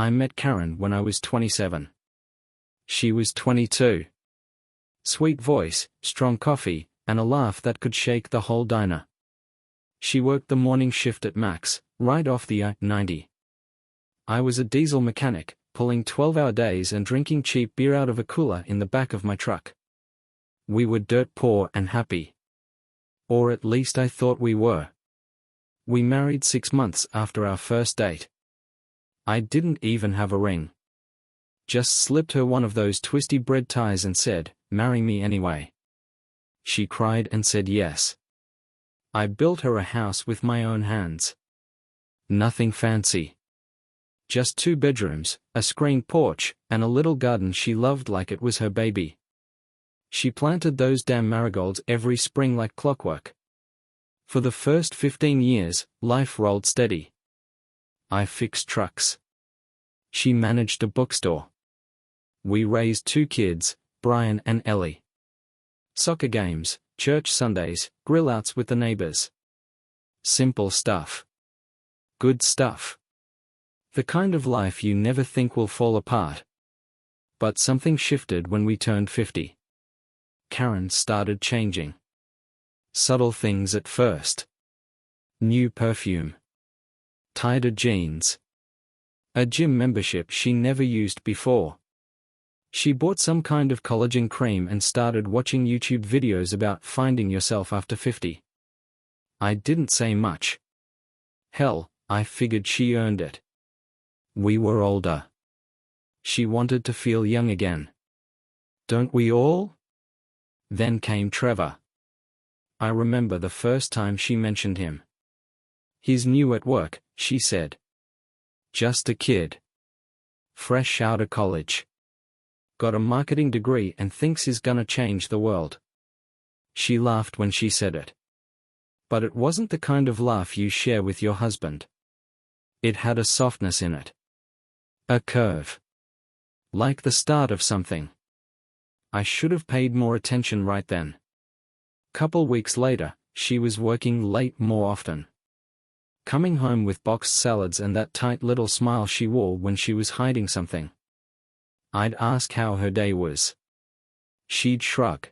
I met Karen when I was 27. She was 22. Sweet voice, strong coffee, and a laugh that could shake the whole diner. She worked the morning shift at Max, right off the I-90. I was a diesel mechanic, pulling 12-hour days and drinking cheap beer out of a cooler in the back of my truck. We were dirt poor and happy. Or at least I thought we were. We married 6 months after our first date. I didn't even have a ring. Just slipped her one of those twisty bread ties and said, "Marry me anyway." She cried and said yes. I built her a house with my own hands. Nothing fancy. Just 2 bedrooms, a screened porch, and a little garden she loved like it was her baby. She planted those damn marigolds every spring like clockwork. For the first 15 years, life rolled steady. I fixed trucks. She managed a bookstore. We raised 2 kids, Brian and Ellie. Soccer games, church Sundays, grill-outs with the neighbors. Simple stuff. Good stuff. The kind of life you never think will fall apart. But something shifted when we turned 50. Karen started changing. Subtle things at first. New perfume. Tighter jeans. A gym membership she never used before. She bought some kind of collagen cream and started watching YouTube videos about finding yourself after 50. I didn't say much. Hell, I figured she earned it. We were older. She wanted to feel young again. Don't we all? Then came Trevor. I remember the first time she mentioned him. He's new at work, she said. Just a kid. Fresh out of college. Got a marketing degree and thinks he's gonna change the world. She laughed when she said it. But it wasn't the kind of laugh you share with your husband. It had a softness in it. A curve. Like the start of something. I should have paid more attention right then. Couple weeks later, she was working late more often. Coming home with boxed salads and that tight little smile she wore when she was hiding something. I'd ask how her day was. She'd shrug.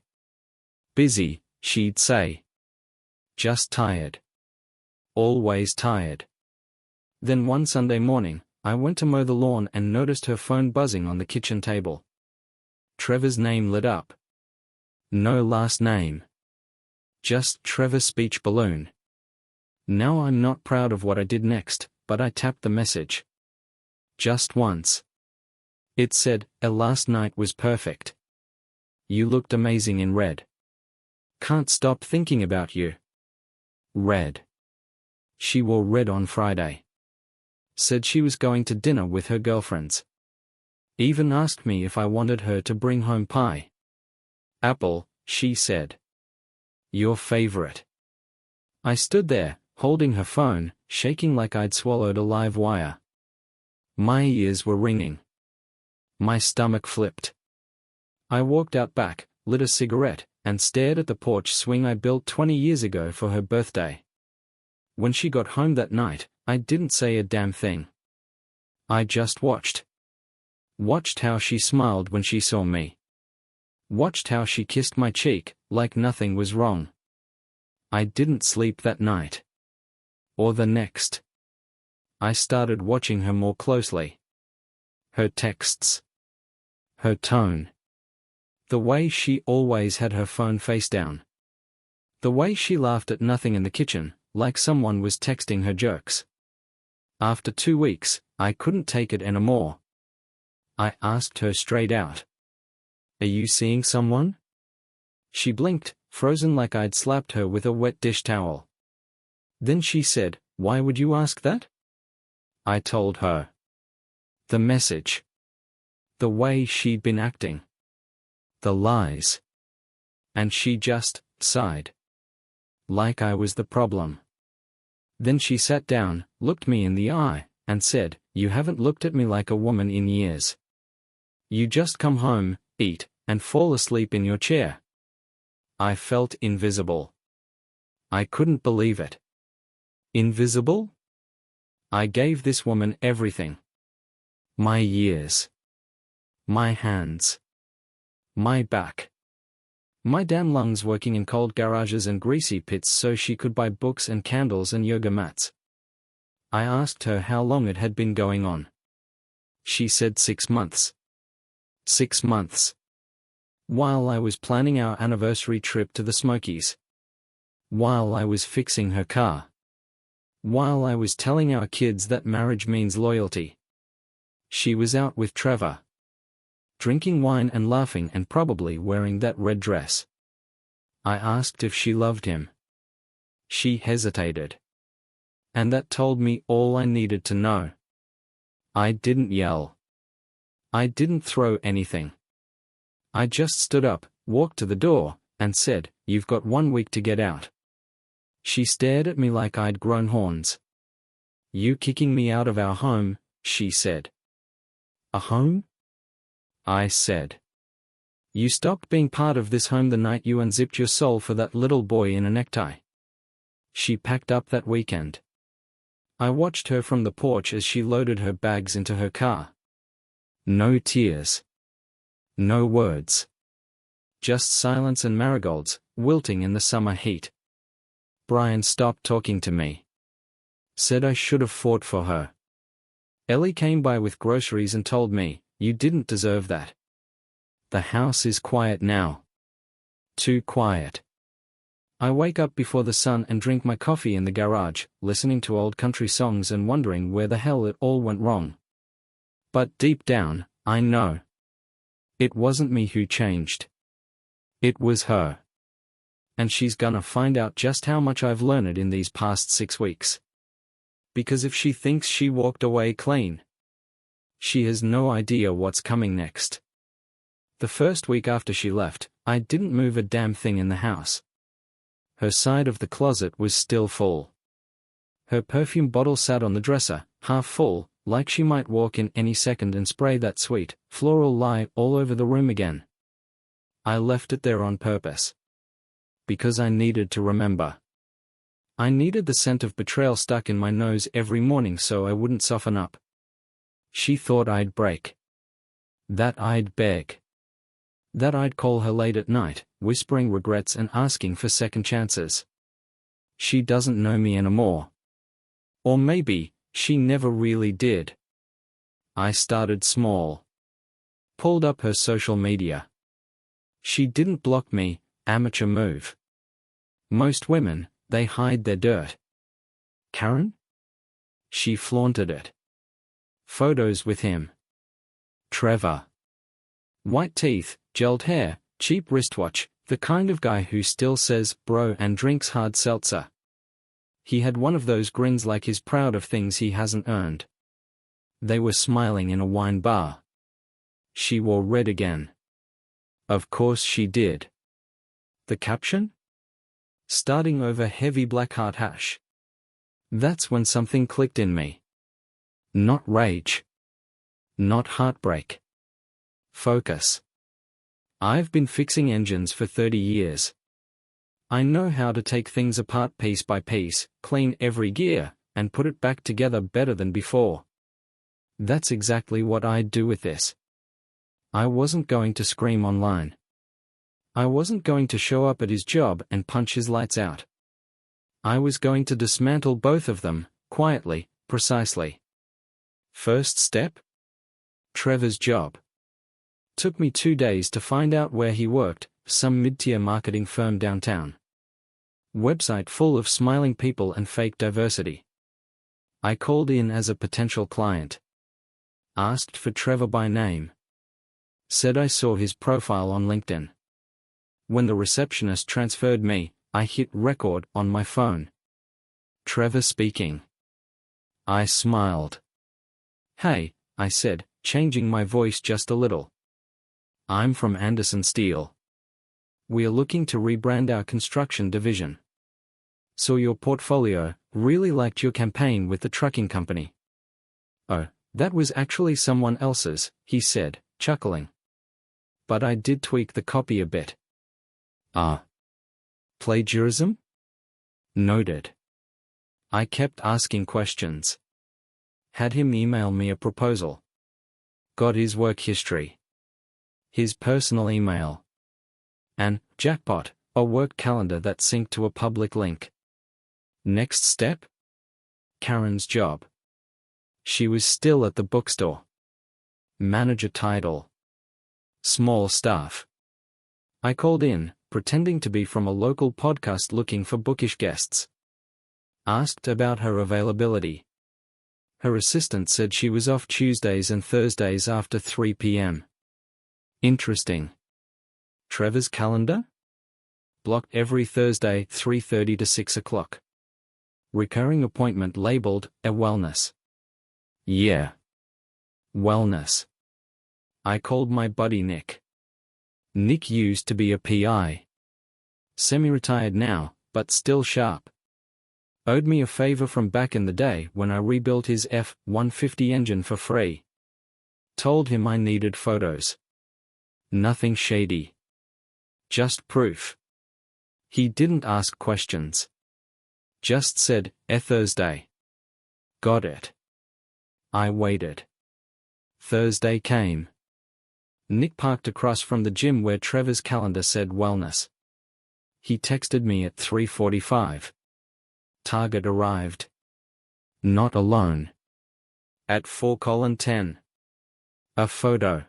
Busy, she'd say. Just tired. Always tired. Then one Sunday morning, I went to mow the lawn and noticed her phone buzzing on the kitchen table. Trevor's name lit up. No last name. Just Trevor's speech balloon. Now I'm not proud of what I did next, but I tapped the message. Just once. It said, last night was perfect. You looked amazing in red. Can't stop thinking about you. Red. She wore red on Friday. Said she was going to dinner with her girlfriends. Even asked me if I wanted her to bring home pie. Apple, she said. Your favorite. I stood there, holding her phone, shaking like I'd swallowed a live wire. My ears were ringing. My stomach flipped. I walked out back, lit a cigarette, and stared at the porch swing I built 20 years ago for her birthday. When she got home that night, I didn't say a damn thing. I just watched. Watched how she smiled when she saw me. Watched how she kissed my cheek, like nothing was wrong. I didn't sleep that night. Or the next. I started watching her more closely. Her texts. Her tone. The way she always had her phone face down. The way she laughed at nothing in the kitchen, like someone was texting her jokes. After 2 weeks, I couldn't take it anymore. I asked her straight out. Are you seeing someone? She blinked, frozen like I'd slapped her with a wet dish towel. Then she said, "Why would you ask that?" I told her. The message. The way she'd been acting. The lies. And she just sighed. Like I was the problem. Then she sat down, looked me in the eye, and said, "You haven't looked at me like a woman in years. You just come home, eat, and fall asleep in your chair." I felt invisible. I couldn't believe it. Invisible? I gave this woman everything. My ears. My hands. My back. My damn lungs working in cold garages and greasy pits so she could buy books and candles and yoga mats. I asked her how long it had been going on. She said 6 months. 6 months. While I was planning our anniversary trip to the Smokies. While I was fixing her car. While I was telling our kids that marriage means loyalty. She was out with Trevor. Drinking wine and laughing and probably wearing that red dress. I asked if she loved him. She hesitated. And that told me all I needed to know. I didn't yell. I didn't throw anything. I just stood up, walked to the door, and said, "You've got 1 week to get out." She stared at me like I'd grown horns. "You kicking me out of our home," she said. "A home?" I said. "You stopped being part of this home the night you unzipped your soul for that little boy in a necktie." She packed up that weekend. I watched her from the porch as she loaded her bags into her car. No tears. No words. Just silence and marigolds, wilting in the summer heat. Brian stopped talking to me. Said I should have fought for her. Ellie came by with groceries and told me, "You didn't deserve that." The house is quiet now. Too quiet. I wake up before the sun and drink my coffee in the garage, listening to old country songs and wondering where the hell it all went wrong. But deep down, I know. It wasn't me who changed. It was her. And she's gonna find out just how much I've learned in these past 6 weeks. Because if she thinks she walked away clean, she has no idea what's coming next. The first week after she left, I didn't move a damn thing in the house. Her side of the closet was still full. Her perfume bottle sat on the dresser, half full, like she might walk in any second and spray that sweet, floral lie all over the room again. I left it there on purpose. Because I needed to remember. I needed the scent of betrayal stuck in my nose every morning so I wouldn't soften up. She thought I'd break. That I'd beg. That I'd call her late at night, whispering regrets and asking for second chances. She doesn't know me anymore. Or maybe, she never really did. I started small. Pulled up her social media. She didn't block me, amateur move. Most women, they hide their dirt. Karen? She flaunted it. Photos with him. Trevor. White teeth, gelled hair, cheap wristwatch, the kind of guy who still says bro and drinks hard seltzer. He had one of those grins like he's proud of things he hasn't earned. They were smiling in a wine bar. She wore red again. Of course she did. The caption? Starting over heavy black heart hash. That's when something clicked in me. Not rage. Not heartbreak. Focus. I've been fixing engines for 30 years. I know how to take things apart piece by piece, clean every gear, and put it back together better than before. That's exactly what I'd do with this. I wasn't going to scream online. I wasn't going to show up at his job and punch his lights out. I was going to dismantle both of them, quietly, precisely. First step? Trevor's job. Took me 2 days to find out where he worked, some mid-tier marketing firm downtown. Website full of smiling people and fake diversity. I called in as a potential client. Asked for Trevor by name. Said I saw his profile on LinkedIn. When the receptionist transferred me, I hit record on my phone. Trevor speaking. I smiled. "Hey," I said, changing my voice just a little. "I'm from Anderson Steel. We're looking to rebrand our construction division. Saw your portfolio, really liked your campaign with the trucking company." "Oh, that was actually someone else's," he said, chuckling. "But I did tweak the copy a bit." "Ah. Plagiarism?" Noted. I kept asking questions. Had him email me a proposal. got his work history, his personal email, and, jackpot, a work calendar that synced to a public link. Next step? Karen's job. She was still at the bookstore. Manager title. Small staff. I called in, pretending to be from a local podcast looking for bookish guests. Asked about her availability. Her assistant said she was off Tuesdays and Thursdays after 3 p.m. Interesting. Trevor's calendar? Blocked every Thursday 3:30 to 6 o'clock. Recurring appointment labeled, a wellness. Yeah. Wellness. I called my buddy Nick. Nick used to be a PI. Semi-retired now, but still sharp. Owed me a favor from back in the day when I rebuilt his F-150 engine for free. Told him I needed photos. Nothing shady. Just proof. He didn't ask questions. Just said, Thursday. Got it. I waited. Thursday came. Nick parked across from the gym where Trevor's calendar said wellness. He texted me at 3:45. Target arrived. Not alone. At 4:10. A photo.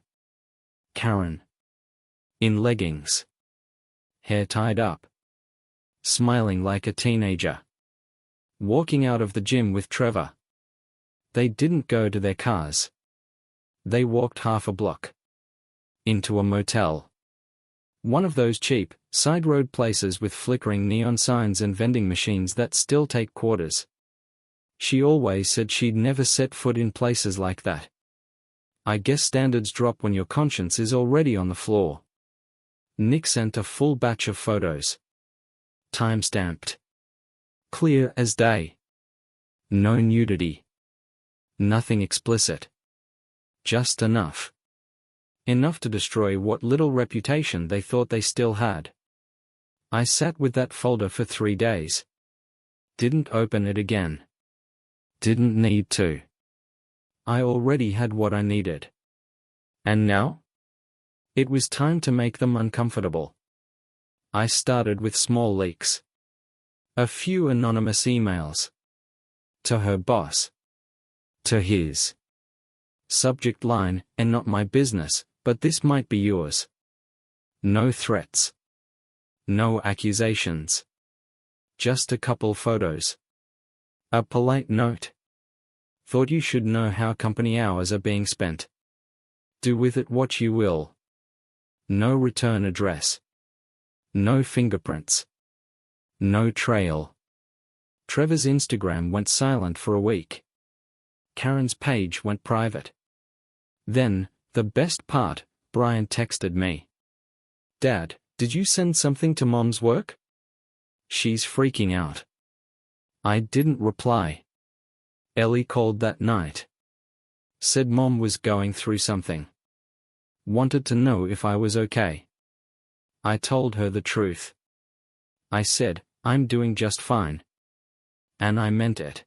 Karen. In leggings. Hair tied up. Smiling like a teenager. Walking out of the gym with Trevor. They didn't go to their cars. They walked half a block. Into a motel. One of those cheap, side road places with flickering neon signs and vending machines that still take quarters. She always said she'd never set foot in places like that. I guess standards drop when your conscience is already on the floor. Nick sent a full batch of photos. Time-stamped. Clear as day. No nudity. Nothing explicit. Just enough. Enough to destroy what little reputation they thought they still had. I sat with that folder for 3 days. Didn't open it again. Didn't need to. I already had what I needed. And now? It was time to make them uncomfortable. I started with small leaks. A few anonymous emails. To her boss. To his. Subject line, and not my business, but this might be yours. No threats. No accusations. Just a couple photos. A polite note. Thought you should know how company hours are being spent. Do with it what you will. No return address. No fingerprints. No trail. Trevor's Instagram went silent for a week. Karen's page went private. Then, the best part, Brian texted me. Dad, did you send something to Mom's work? She's freaking out. I didn't reply. Ellie called that night. Said Mom was going through something. Wanted to know if I was okay. I told her the truth. I said, I'm doing just fine. And I meant it.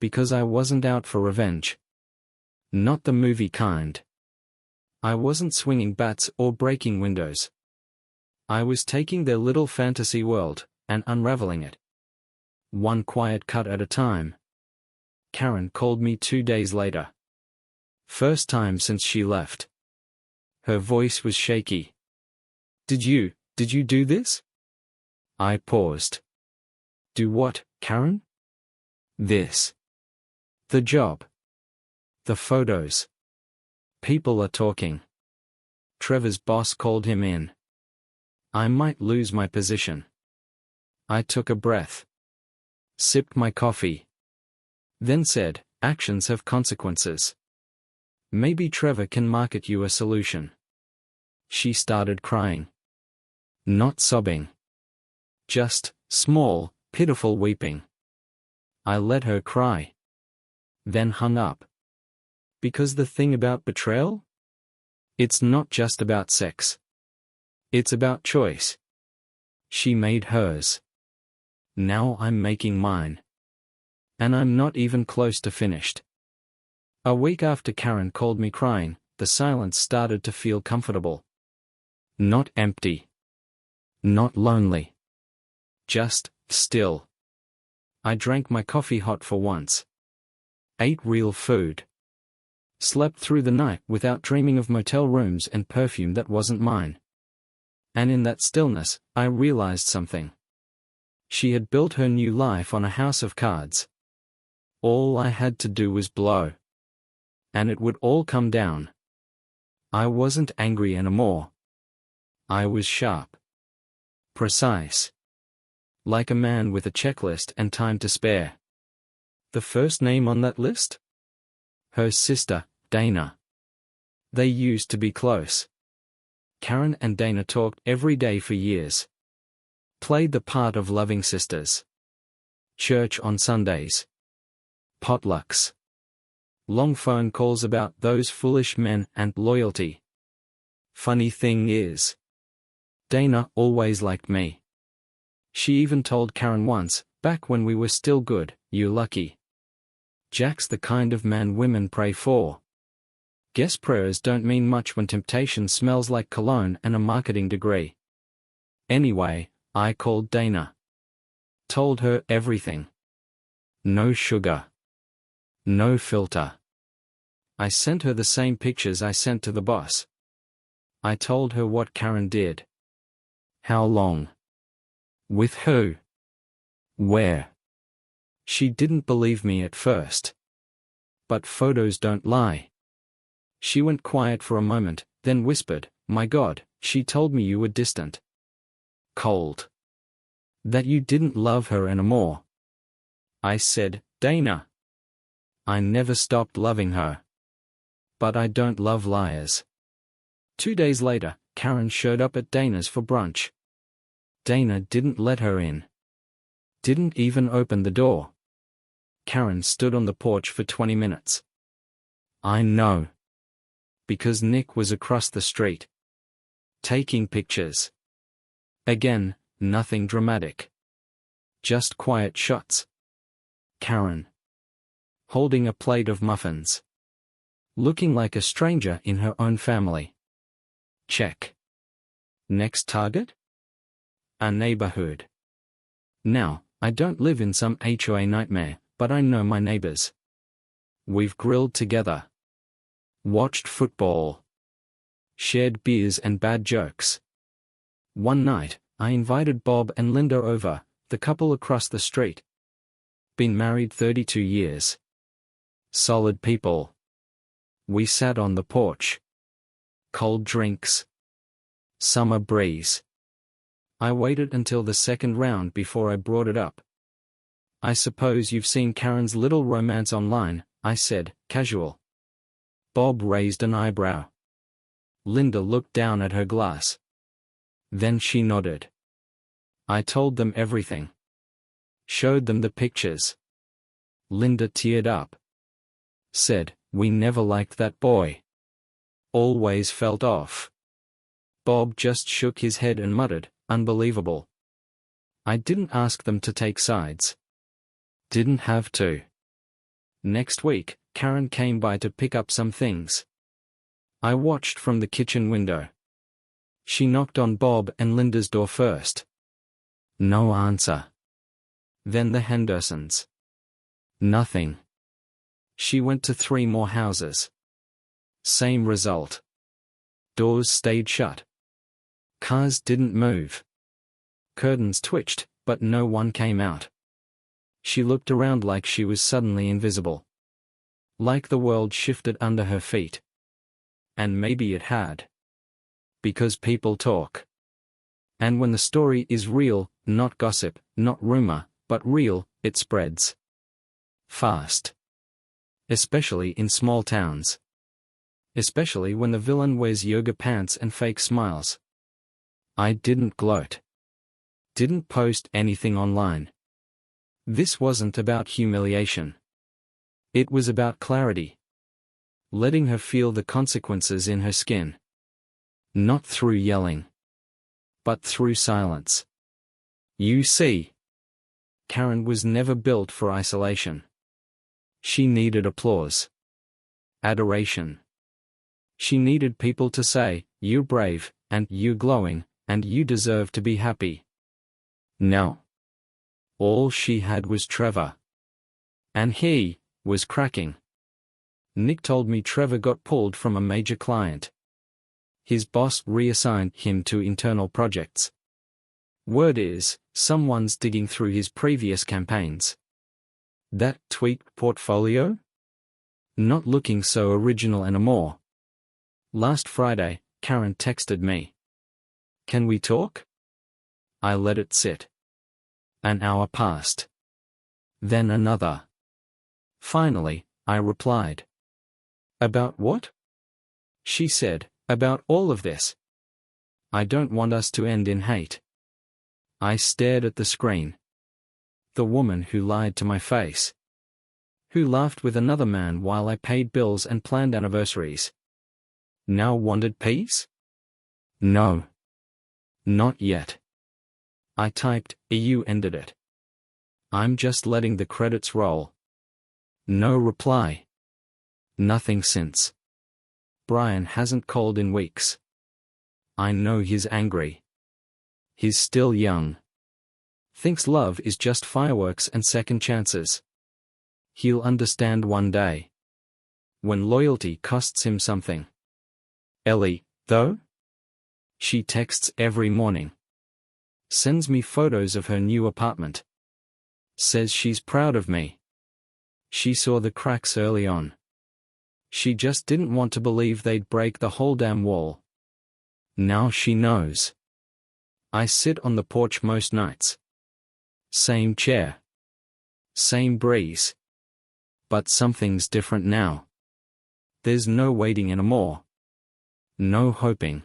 Because I wasn't out for revenge. Not the movie kind. I wasn't swinging bats or breaking windows. I was taking their little fantasy world and unraveling it. One quiet cut at a time. Karen called me 2 days later. First time since she left. Her voice was shaky. Did you do this? I paused. Do what, Karen? This. The job. The photos. People are talking. Trevor's boss called him in. I might lose my position. I took a breath. Sipped my coffee. Then said, actions have consequences. Maybe Trevor can market you a solution. She started crying. Not sobbing. Just, small, pitiful weeping. I let her cry. Then hung up. Because the thing about betrayal? It's not just about sex. It's about choice. She made hers. Now I'm making mine. And I'm not even close to finished. A week after Karen called me crying, the silence started to feel comfortable. Not empty. Not lonely. Just still. I drank my coffee hot for once. Ate real food. Slept through the night without dreaming of motel rooms and perfume that wasn't mine. And in that stillness, I realized something. She had built her new life on a house of cards. All I had to do was blow. And it would all come down. I wasn't angry anymore. I was sharp. Precise. Like a man with a checklist and time to spare. The first name on that list? Her sister, Dana. They used to be close. Karen and Dana talked every day for years. Played the part of loving sisters. Church on Sundays. Potlucks. Long phone calls about those foolish men and loyalty. Funny thing is, Dana always liked me. She even told Karen once, back when we were still good, "You lucky. Jack's the kind of man women pray for." Guess prayers don't mean much when temptation smells like cologne and a marketing degree. Anyway, I called Dana. Told her everything. No sugar. No filter. I sent her the same pictures I sent to the boss. I told her what Karen did. How long. With who. Where. She didn't believe me at first. But photos don't lie. She went quiet for a moment, then whispered, "My God, she told me you were distant. Cold. That you didn't love her anymore." I said, "Dana, I never stopped loving her. But I don't love liars." 2 days later, Karen showed up at Dana's for brunch. Dana didn't let her in. Didn't even open the door. Karen stood on the porch for 20 minutes. I know. Because Nick was across the street. Taking pictures. Again, nothing dramatic. Just quiet shots. Karen. Holding a plate of muffins. Looking like a stranger in her own family. Check. Next target? A neighborhood. Now, I don't live in some HOA nightmare, but I know my neighbors. We've grilled together. Watched football. Shared beers and bad jokes. One night, I invited Bob and Linda over, the couple across the street. Been married 32 years. Solid people. We sat on the porch. Cold drinks. Summer breeze. I waited until the second round before I brought it up. "I suppose you've seen Karen's little romance online," I said, casual. Bob raised an eyebrow. Linda looked down at her glass. Then she nodded. I told them everything. Showed them the pictures. Linda teared up. Said, "We never liked that boy. Always felt off." Bob just shook his head and muttered, "Unbelievable." I didn't ask them to take sides. Didn't have to. Next week, Karen came by to pick up some things. I watched from the kitchen window. She knocked on Bob and Linda's door first. No answer. Then the Hendersons. Nothing. She went to 3 more houses. Same result. Doors stayed shut. Cars didn't move. Curtains twitched, but no one came out. She looked around like she was suddenly invisible. Like the world shifted under her feet. And maybe it had. Because people talk. And when the story is real, not gossip, not rumor, but real, it spreads. Fast. Especially in small towns. Especially when the villain wears yoga pants and fake smiles. I didn't gloat. Didn't post anything online. This wasn't about humiliation. It was about clarity. Letting her feel the consequences in her skin. Not through yelling. But through silence. You see. Karen was never built for isolation. She needed applause. Adoration. She needed people to say, "You're brave, and you're glowing, and you deserve to be happy." No. All she had was Trevor. And he was cracking. Nick told me Trevor got pulled from a major client. His boss reassigned him to internal projects. Word is, someone's digging through his previous campaigns. That tweaked portfolio? Not looking so original anymore. Last Friday, Karen texted me. "Can we talk?" I let it sit. An hour passed. Then another. Finally, I replied. "About what?" She said, "About all of this. I don't want us to end in hate." I stared at the screen. The woman who lied to my face. Who laughed with another man while I paid bills and planned anniversaries. Now wanted peace? No. Not yet. I typed, "You ended it. I'm just letting the credits roll." No reply. Nothing since. Brian hasn't called in weeks. I know he's angry. He's still young. Thinks love is just fireworks and second chances. He'll understand one day. When loyalty costs him something. Ellie, though? She texts every morning. Sends me photos of her new apartment. Says she's proud of me. She saw the cracks early on. She just didn't want to believe they'd break the whole damn wall. Now she knows. I sit on the porch most nights. Same chair. Same breeze. But something's different now. There's no waiting anymore. No hoping.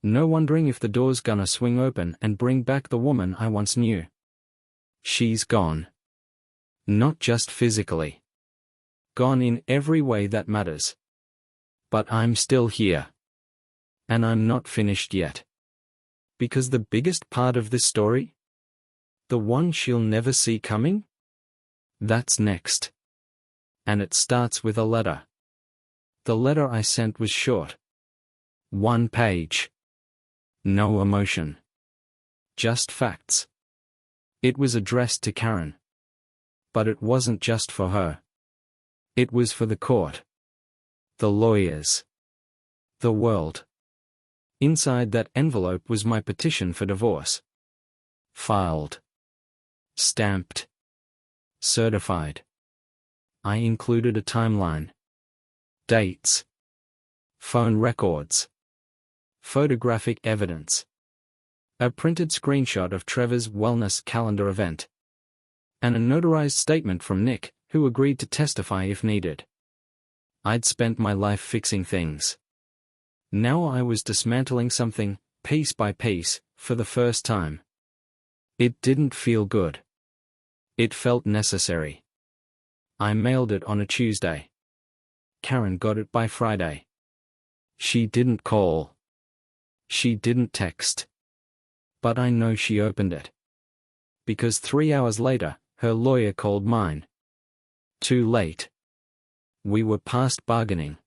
No wondering if the door's gonna swing open and bring back the woman I once knew. She's gone. Not just physically. Gone in every way that matters. But I'm still here. And I'm not finished yet. Because the biggest part of this story? The one she'll never see coming? That's next. And it starts with a letter. The letter I sent was short. 1 page. No emotion. Just facts. It was addressed to Karen. But it wasn't just for her. It was for the court. The lawyers. The world. Inside that envelope was my petition for divorce. Filed. Stamped. Certified. I included a timeline. Dates. Phone records. Photographic evidence. A printed screenshot of Trevor's wellness calendar event. And a notarized statement from Nick, who agreed to testify if needed. I'd spent my life fixing things. Now I was dismantling something, piece by piece, for the first time. It didn't feel good. It felt necessary. I mailed it on a Tuesday. Karen got it by Friday. She didn't call. She didn't text. But I know she opened it. Because 3 hours later, her lawyer called mine. Too late. We were past bargaining.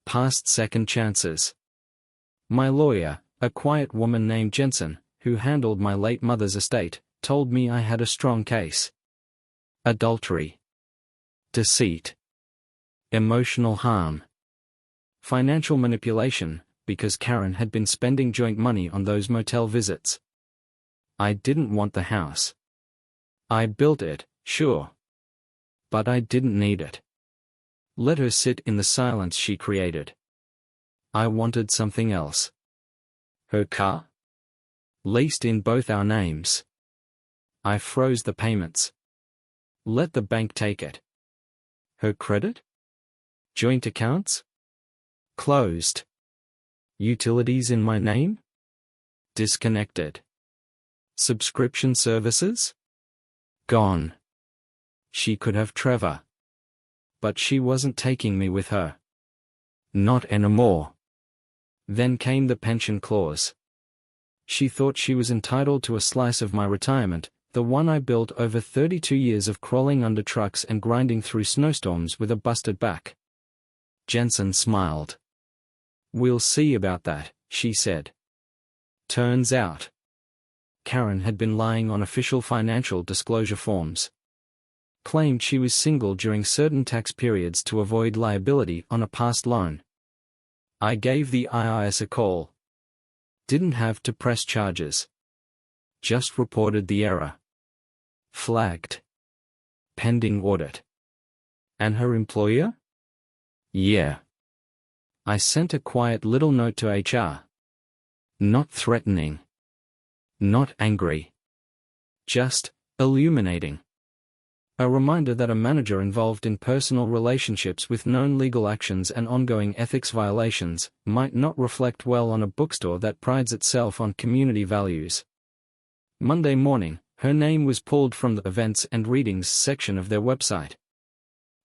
Past second chances. My lawyer, a quiet woman named Jensen, who handled my late mother's estate, told me I had a strong case. Adultery. Deceit. Emotional harm. Financial manipulation, because Karen had been spending joint money on those motel visits. I didn't want the house. I built it, sure. But I didn't need it. Let her sit in the silence she created. I wanted something else. Her car? Leased in both our names. I froze the payments. Let the bank take it. Her credit? Joint accounts? Closed. Utilities in my name? Disconnected. Subscription services? Gone. She could have Trevor. But she wasn't taking me with her. Not anymore. Then came the pension clause. She thought she was entitled to a slice of my retirement, the one I built over 32 years of crawling under trucks and grinding through snowstorms with a busted back. Jensen smiled. We'll see about that, she said. Turns out, Karen had been lying on official financial disclosure forms. Claimed she was single during certain tax periods to avoid liability on a past loan. I gave the IRS a call. Didn't have to press charges. Just reported the error. Flagged. Pending audit. And her employer? Yeah. I sent a quiet little note to HR. Not threatening. Not angry. Just illuminating. A reminder that a manager involved in personal relationships with known legal actions and ongoing ethics violations might not reflect well on a bookstore that prides itself on community values. Monday morning, her name was pulled from the events and readings section of their website.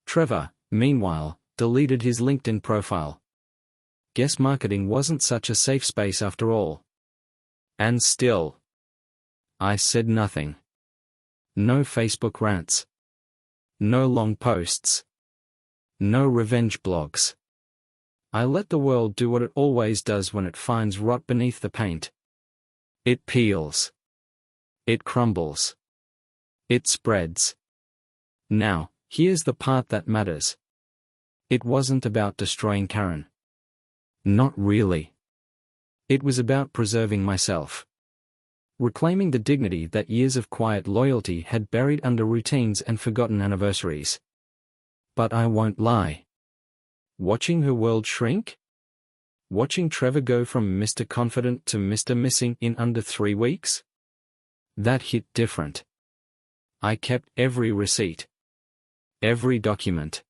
Trevor, meanwhile, deleted his LinkedIn profile. Guess marketing wasn't such a safe space after all. And still, I said nothing. No Facebook rants. No long posts. No revenge blogs. I let the world do what it always does when it finds rot beneath the paint. It peels. It crumbles. It spreads. Now, here's the part that matters. It wasn't about destroying Karen. Not really. It was about preserving myself. Reclaiming the dignity that years of quiet loyalty had buried under routines and forgotten anniversaries. But I won't lie. Watching her world shrink? Watching Trevor go from Mr. Confident to Mr. Missing in under 3 weeks? That hit different. I kept every receipt. Every document.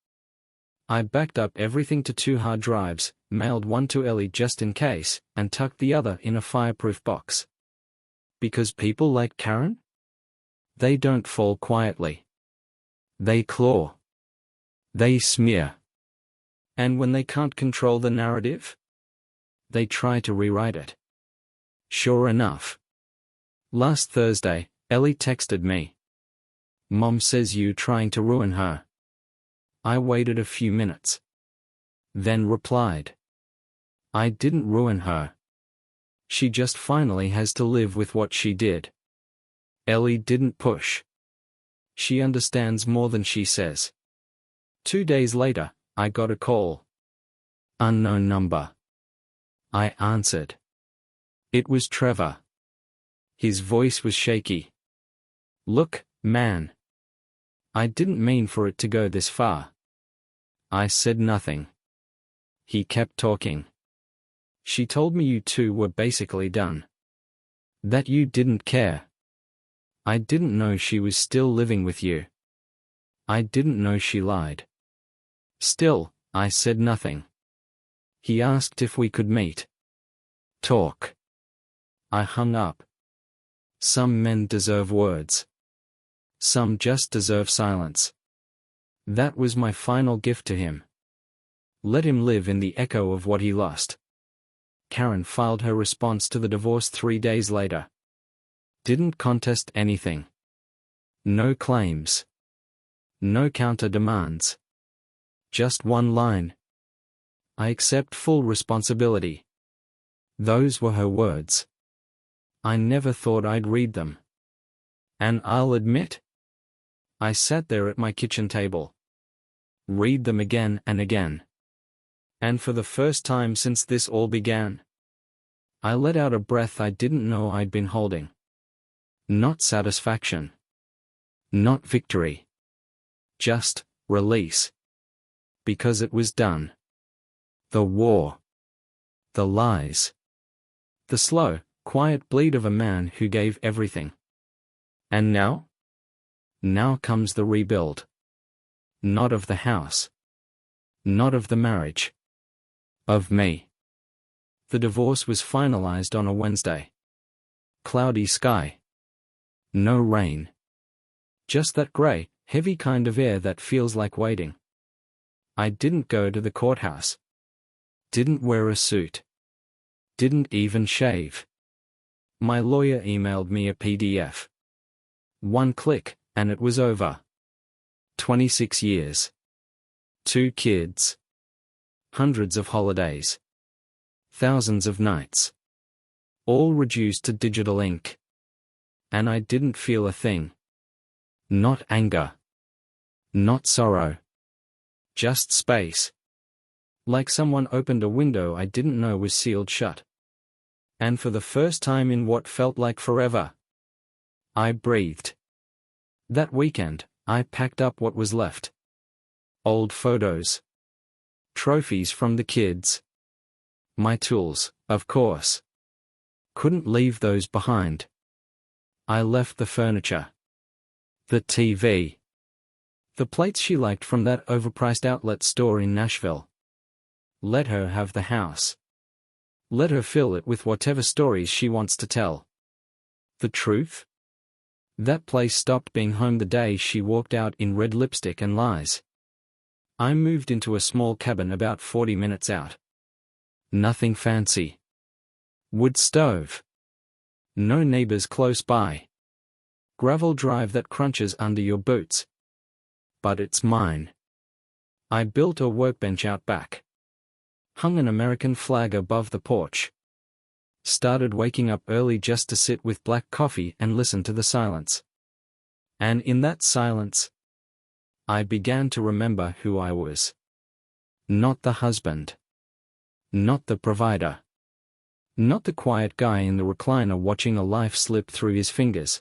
I backed up everything to 2 hard drives, mailed one to Ellie just in case, and tucked the other in a fireproof box. Because people like Karen? They don't fall quietly. They claw. They smear. And when they can't control the narrative, they try to rewrite it. Sure enough. Last Thursday, Ellie texted me. Mom says you trying to ruin her. I waited a few minutes. Then replied. I didn't ruin her. She just finally has to live with what she did. Ellie didn't push. She understands more than she says. 2 days later, I got a call. Unknown number. I answered. It was Trevor. His voice was shaky. Look, man. I didn't mean for it to go this far. I said nothing. He kept talking. She told me you two were basically done. That you didn't care. I didn't know she was still living with you. I didn't know she lied. Still, I said nothing. He asked if we could meet. Talk. I hung up. Some men deserve words. Some just deserve silence. That was my final gift to him. Let him live in the echo of what he lost. Karen filed her response to the divorce 3 days later. Didn't contest anything. No claims. No counter demands. Just one line. I accept full responsibility. Those were her words. I never thought I'd read them. And I'll admit, I sat there at my kitchen table. Read them again and again. And for the first time since this all began, I let out a breath I didn't know I'd been holding. Not satisfaction. Not victory. Just release. Because it was done. The war. The lies. The slow, quiet bleed of a man who gave everything. And now? Now comes the rebuild. Not of the house. Not of the marriage. Of me. The divorce was finalized on a Wednesday. Cloudy sky. No rain. Just that gray, heavy kind of air that feels like waiting. I didn't go to the courthouse. Didn't wear a suit. Didn't even shave. My lawyer emailed me a PDF. 1 click, and it was over. 26 years. 2 kids. Hundreds of holidays. thousands of nights. All reduced to digital ink. And I didn't feel a thing. Not anger. Not sorrow. Just space. Like someone opened a window I didn't know was sealed shut. And for the first time in what felt like forever, I breathed. That weekend, I packed up what was left. Old photos. Trophies from the kids. My tools, of course. Couldn't leave those behind. I left the furniture. The TV. The plates she liked from that overpriced outlet store in Nashville. Let her have the house. Let her fill it with whatever stories she wants to tell. The truth? That place stopped being home the day she walked out in red lipstick and lies. I moved into a small cabin about 40 minutes out. Nothing fancy. Wood stove. No neighbors close by. Gravel drive that crunches under your boots. But it's mine. I built a workbench out back. Hung an American flag above the porch. Started waking up early just to sit with black coffee and listen to the silence. And in that silence, I began to remember who I was. Not the husband. Not the provider. Not the quiet guy in the recliner watching a life slip through his fingers.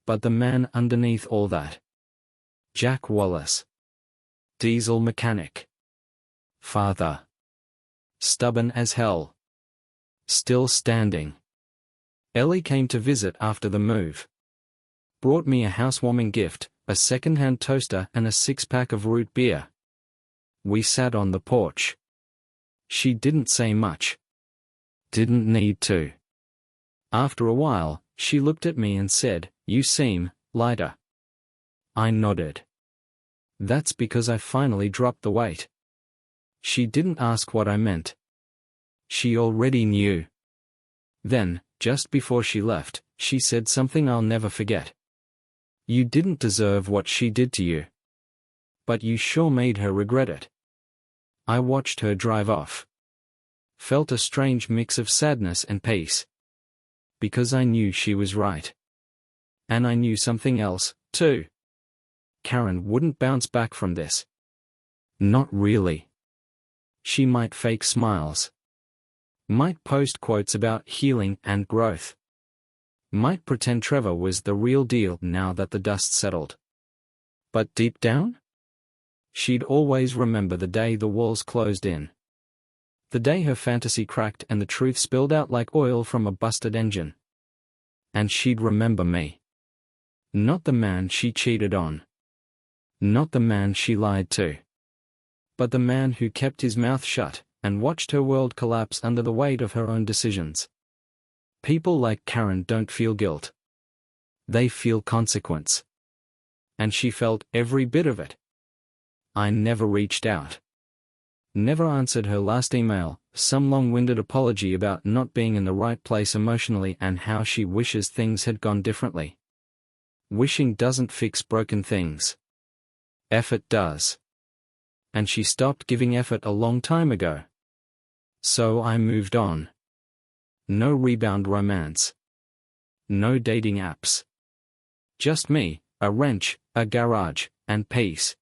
But the man underneath all that. Jack Wallace. Diesel mechanic. Father. Stubborn as hell. Still standing. Ellie came to visit after the move. Brought me a housewarming gift, a second-hand toaster and a 6-pack of root beer. We sat on the porch. She didn't say much. Didn't need to. After a while, she looked at me and said, "You seem lighter." I nodded. That's because I finally dropped the weight. She didn't ask what I meant. She already knew. Then, just before she left, she said something I'll never forget. You didn't deserve what she did to you. But you sure made her regret it. I watched her drive off. Felt a strange mix of sadness and peace. Because I knew she was right. And I knew something else, too. Karen wouldn't bounce back from this. Not really. She might fake smiles. Might post quotes about healing and growth. Might pretend Trevor was the real deal now that the dust settled. But deep down? She'd always remember the day the walls closed in. The day her fantasy cracked and the truth spilled out like oil from a busted engine. And she'd remember me. Not the man she cheated on. Not the man she lied to. But the man who kept his mouth shut and watched her world collapse under the weight of her own decisions. People like Karen don't feel guilt. They feel consequence. And she felt every bit of it. I never reached out. Never answered her last email, some long-winded apology about not being in the right place emotionally and how she wishes things had gone differently. Wishing doesn't fix broken things. Effort does. And she stopped giving effort a long time ago. So I moved on. No rebound romance. No dating apps. Just me, a wrench, a garage, and peace.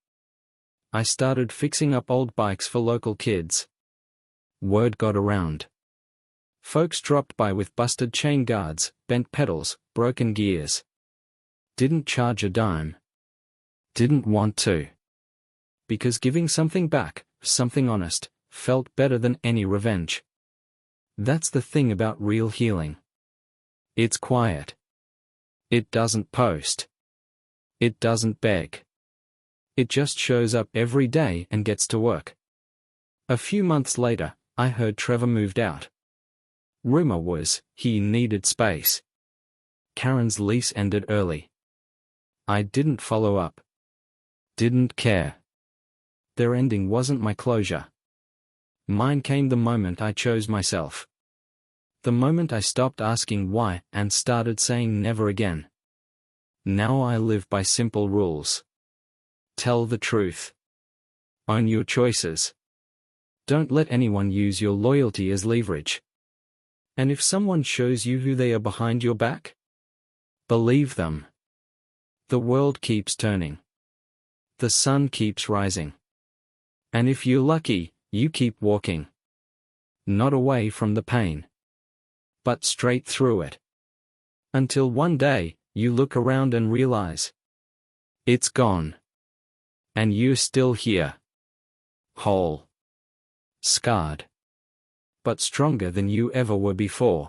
I started fixing up old bikes for local kids. Word got around. Folks dropped by with busted chain guards, bent pedals, broken gears. Didn't charge a dime. Didn't want to. Because giving something back, something honest, felt better than any revenge. That's the thing about real healing. It's quiet. It doesn't post. It doesn't beg. It just shows up every day and gets to work. A few months later, I heard Trevor moved out. Rumor was, he needed space. Karen's lease ended early. I didn't follow up. Didn't care. Their ending wasn't my closure. Mine came the moment I chose myself. The moment I stopped asking why and started saying never again. Now I live by simple rules. Tell the truth. Own your choices. Don't let anyone use your loyalty as leverage. And if someone shows you who they are behind your back, believe them. The world keeps turning. The sun keeps rising. And if you're lucky, you keep walking. Not away from the pain, but straight through it. Until one day, you look around and realize it's gone. And you're still here. Whole. Scarred. But stronger than you ever were before.